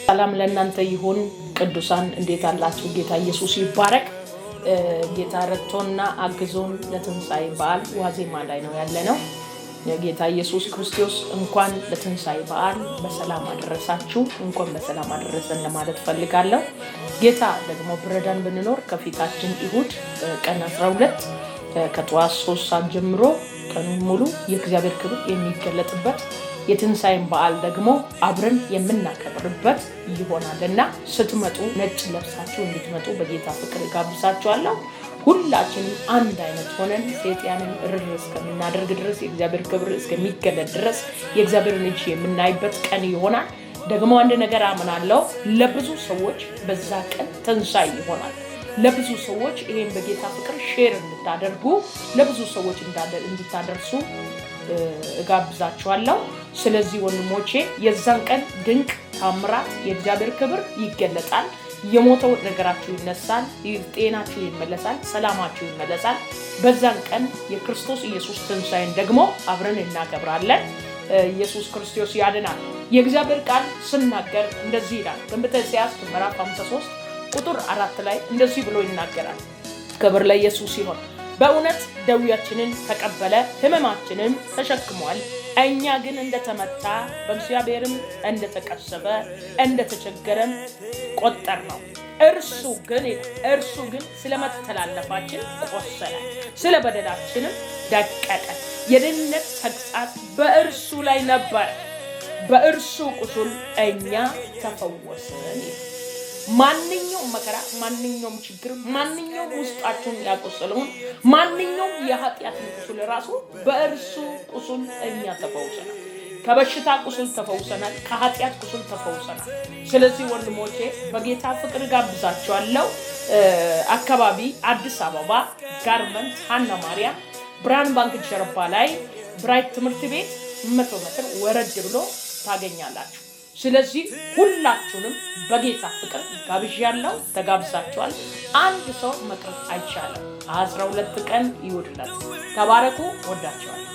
ሰላም ለእናንተ ይሁን ቅዱሳን እንዴት አላችሁ? ጌታ ኢየሱስ ይባረክ። ጌታ ረድቶና አግዞን ለትንሣኤ በዓል ዋዜማ ላይ ነው ያለነው። ጌታ ኢየሱስ ክርስቶስ እንኳን ለትንሣኤ በዓል በሰላም አደረሳችሁ፣ እንኳን በሰላም አደረሰን ለማለት ፈልጋለሁ። ጌታ ደግሞ ብረዳን ብንኖር ከፊታችን እሁድ ቀን 12 ከጠዋት 3 ሰዓት ጀምሮ ቀኑን ሙሉ የእግዚአብሔር ክብር የሚገለጥበት የትንሣኤን በዓል ደግሞ አብረን የምናከብርበት ይሆናልና ስትመጡ ነጭ ለብሳችሁ እንድትመጡ በጌታ ፍቅር ጋብዛችኋለሁ። ሁላችንም አንድ አይነት ሆነን ሰይጣንን እርር እስከምናደርግ ድረስ የእግዚአብሔር ክብር እስከሚገለጥ ድረስ የእግዚአብሔርን እጅ የምናይበት ቀን ይሆናል። ደግሞ አንድ ነገር አምናለሁ፣ ለብዙ ሰዎች በዛ ቀን ትንሣኤ ይሆናል። ለብዙ ሰዎች ይሄን በጌታ ፍቅር ሼር እንድታደርጉ ለብዙ ሰዎች እንድታደርሱ እጋብዛችኋለሁ። ስለዚህ ወንድሞቼ የዛን ቀን ድንቅ ታምራት የእግዚአብሔር ክብር ይገለጣል። የሞተው ነገራችሁ ይነሳል፣ ጤናችሁ ይመለሳል፣ ሰላማችሁ ይመለሳል። በዛን ቀን የክርስቶስ ኢየሱስ ትንሣኤን ደግሞ አብረን እናከብራለን። ኢየሱስ ክርስቶስ ያድናል። የእግዚአብሔር ቃል ስናገር እንደዚህ ይላል። ትንቢተ ኢሳይያስ ምዕራፍ 53 ቁጥር 4 ላይ እንደዚህ ብሎ ይናገራል። ክብር ለኢየሱስ ይሁን። በእውነት ደዌያችንን ተቀበለ፣ ሕመማችንን ተሸክሟል። እኛ ግን እንደተመታ በእግዚአብሔርም እንደተቀሰፈ እንደተቸገረም ቆጠርነው። እርሱ ግን ስለ መተላለፋችን ቆሰለ፣ ስለ በደላችንም ደቀቀ። የድነት ተግሣጽ በእርሱ ላይ ነበረ፣ በእርሱ ቁስል እኛ ተፈወስን። ማንኛውም መከራ፣ ማንኛውም ችግር፣ ማንኛውም ውስጣችሁን ያቆሰለውን ማንኛውም የኃጢአት ቁስል ራሱ በእርሱ ቁስል እኛ ተፈውሰናል። ከበሽታ ቁስል ተፈውሰናል፣ ከኃጢአት ቁስል ተፈውሰናል። ስለዚህ ወንድሞቼ በጌታ ፍቅር ጋብዛችኋለሁ። አካባቢ አዲስ አበባ ጋርመንት ሀና ማርያም ብርሃን ባንክ ጀርባ ላይ ብራይት ትምህርት ቤት 100 ሜትር ወረድ ብሎ ታገኛላችሁ። ስለዚህ ሁላችሁንም በጌታ ፍቅር ጋብዣለሁ፣ ተጋብዛችኋል። አንድ ሰው መቅረት አይቻልም። 12 ቀን ይውድለት። ተባረኩ። ወዳችኋለሁ።